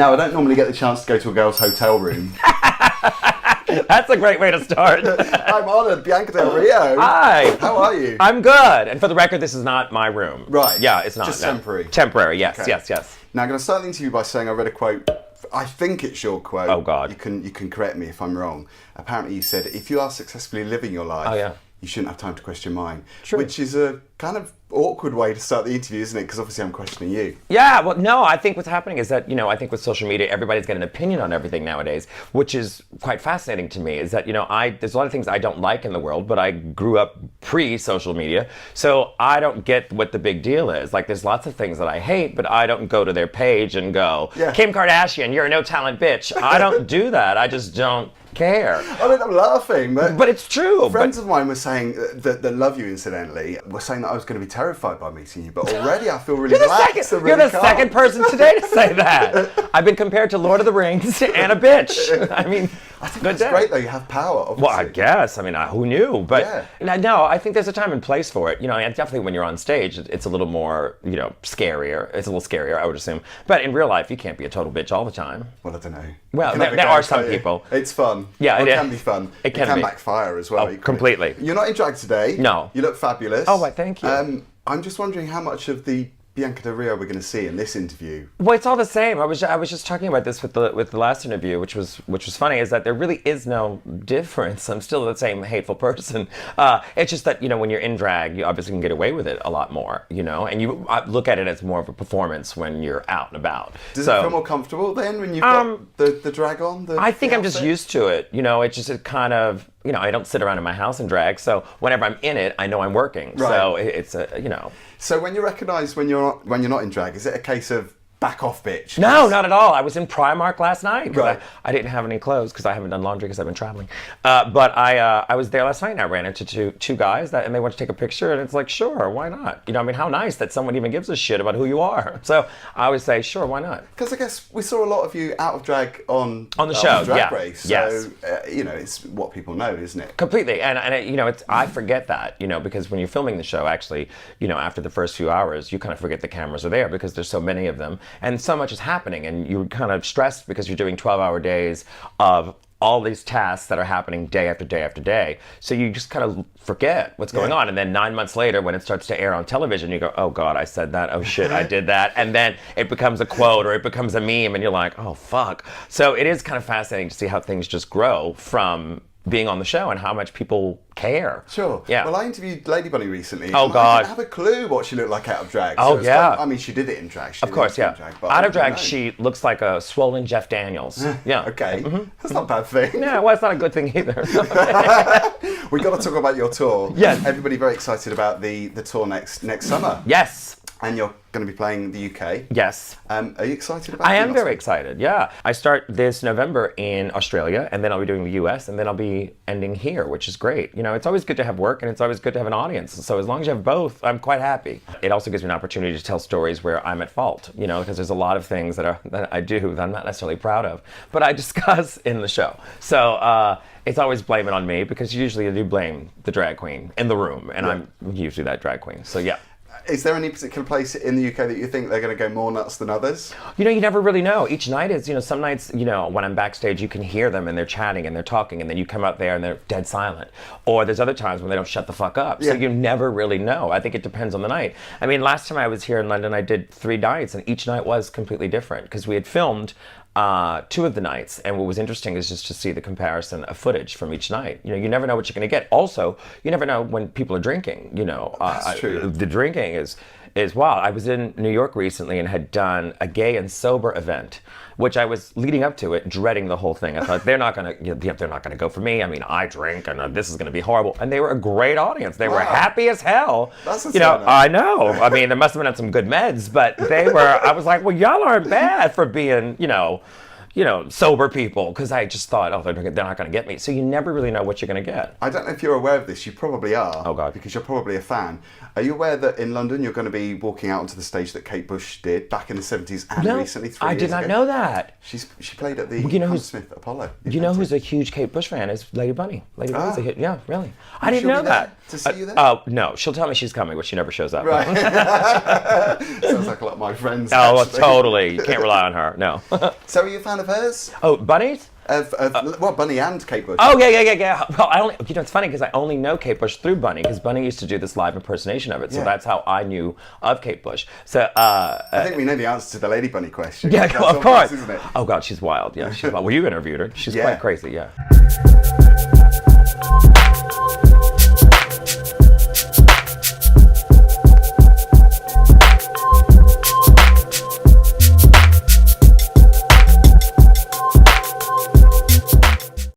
Now, I don't normally get the chance to go to a girl's hotel room. That's a great way to start. I'm honoured, Bianca Del Rio. Hi. How are you? I'm good. And for the record, this is not my room. Right. Yeah, it's not. Just temporary. Temporary, yes, Okay. yes. Now, I'm going to start the interview by saying I read a quote. I think it's your quote. Oh, God. You can correct me if I'm wrong. Apparently you said, if you are successfully living your life, you shouldn't have time to question mine. True. Which is a kind of awkward way to start the interview, isn't it? Because obviously I'm questioning you. Yeah, well, no, I think what's happening is that, I think with social media, everybody's got an opinion on everything nowadays, which is quite fascinating to me, is that, there's a lot of things I don't like in the world, but I grew up pre-social media, so I don't get what the big deal is. Like, there's lots of things that I hate, but I don't go to their page and go, Kim Kardashian, you're a no-talent bitch. I don't do that. I just don't care. I mean, I'm laughing, but it's true. Friends of mine were saying that love you, incidentally, were saying that I was going to be terrified by meeting you, but already I feel really relaxed. You're the second person today to say that. I've been compared to Lord of the Rings and a bitch. I mean, I think that's great though. You have power, obviously. Well, I guess. I mean, who knew? But no, I think there's a time and place for it. And definitely when you're on stage, it's a little more, scarier. It's a little scarier, I would assume. But in real life, you can't be a total bitch all the time. Well, I don't know. Well, there are some people. It's fun. Yeah, it can be fun. It can backfire as well. Oh, completely. You're not in drag today. No. You look fabulous. Oh, well, thank you. I'm just wondering how much of the Bianca Del Rio we're going to see in this interview. Well, it's all the same. I was just talking about this with the last interview, which was funny, is that there really is no difference. I'm still the same hateful person. It's just that when you're in drag, you obviously can get away with it a lot more, and you look at it as more of a performance when you're out and about. Does it feel more comfortable then when you've got the drag on? I think I'm just used to it. It kind of. I don't sit around in my house and drag, so whenever I'm in it, I know I'm working. Right. So it's So when you recognise when you're not in drag, is it a case of back off, bitch? No, not at all. I was in Primark last night. Right. I didn't have any clothes because I haven't done laundry because I've been traveling. But I was there last night and I ran into two guys and they wanted to take a picture, and it's like, sure, why not? How nice that someone even gives a shit about who you are. So I would say, sure, why not? Because I guess we saw a lot of you out of drag on the show, Drag Race. So, yes. It's what people know, isn't it? Completely. And I forget that, because when you're filming the show, actually, after the first few hours, you kind of forget the cameras are there because there's so many of them. And so much is happening, and you're kind of stressed because you're doing 12-hour days of all these tasks that are happening day after day after day. So you just kind of forget what's going on. And then 9 months later, when it starts to air on television, you go, oh God, I said that. Oh shit, I did that. And then it becomes a quote or it becomes a meme, and you're like, oh fuck. So it is kind of fascinating to see how things just grow from being on the show and how much people care. Sure. Yeah. Well, I interviewed Lady Bunny recently. Oh, God. I didn't have a clue what she looked like out of drag. Oh, so yeah. she did it in drag. Of course, yeah. Out of drag, she looks like a swollen Jeff Daniels. Yeah. Okay. Mm-hmm. That's not a bad thing. Yeah, well, it's not a good thing either. We got to talk about your tour. Yes. Everybody very excited about the tour next summer. Yes. And you're going to be playing the UK. Yes. Are you excited about it? I am very excited, yeah. I start this November in Australia, and then I'll be doing the US, and then I'll be ending here, which is great. It's always good to have work, and it's always good to have an audience. So as long as you have both, I'm quite happy. It also gives me an opportunity to tell stories where I'm at fault, because there's a lot of things that I do that I'm not necessarily proud of, but I discuss in the show. So it's always blame it on me, because usually I do blame the drag queen in the room, and I'm usually that drag queen, so yeah. Is there any particular place in the UK that you think they're going to go more nuts than others? You never really know. Each night is, some nights, when I'm backstage, you can hear them and they're chatting and they're talking, and then you come out there and they're dead silent. Or there's other times when they don't shut the fuck up. So you never really know. I think it depends on the night. I mean, last time I was here in London, I did 3 nights, and each night was completely different because we had filmed 2 of the nights, and what was interesting is just to see the comparison of footage from each night. You never know what you're going to get. Also, you never know when people are drinking. That's true. The drinking is wild. I was in New York recently and had done a gay and sober event, which I was leading up to it, dreading the whole thing. I thought they're not going to go for me. I mean, I drink, and this is going to be horrible. And they were a great audience. They were happy as hell. That's I know. I mean, there must have been some good meds, but they were. I was like, well, y'all aren't bad for being, sober people, because I just thought, oh, they're not going to get me. So you never really know what you're going to get. I don't know if you're aware of this. You probably are. Oh, God. Because you're probably a fan. Are you aware that in London you're going to be walking out onto the stage that Kate Bush did back in the 70s and recently, 3 years ago? I did not know that. She played at the Hammersmith Apollo. You know who's a huge Kate Bush fan? Is Lady Bunny. Lady Bunny's a hit. Yeah, really. I didn't She'll know be there that. to see you there? Oh, no. She'll tell me she's coming, but she never shows up. Right. Sounds like a lot of my friends. Oh, actually. totally. You can't rely on her. No. So are you a fan of hers? Oh, Bunny's? Well, Bunny and Kate Bush. Oh, yeah. Well, it's funny because I only know Kate Bush through Bunny, because Bunny used to do this live impersonation of it. So that's how I knew of Kate Bush. So I think we know the answer to the Lady Bunny question. Yeah, That's of course. Isn't it? Oh, God, she's wild. Yeah, she's wild. Well, you interviewed her. She's quite crazy, yeah.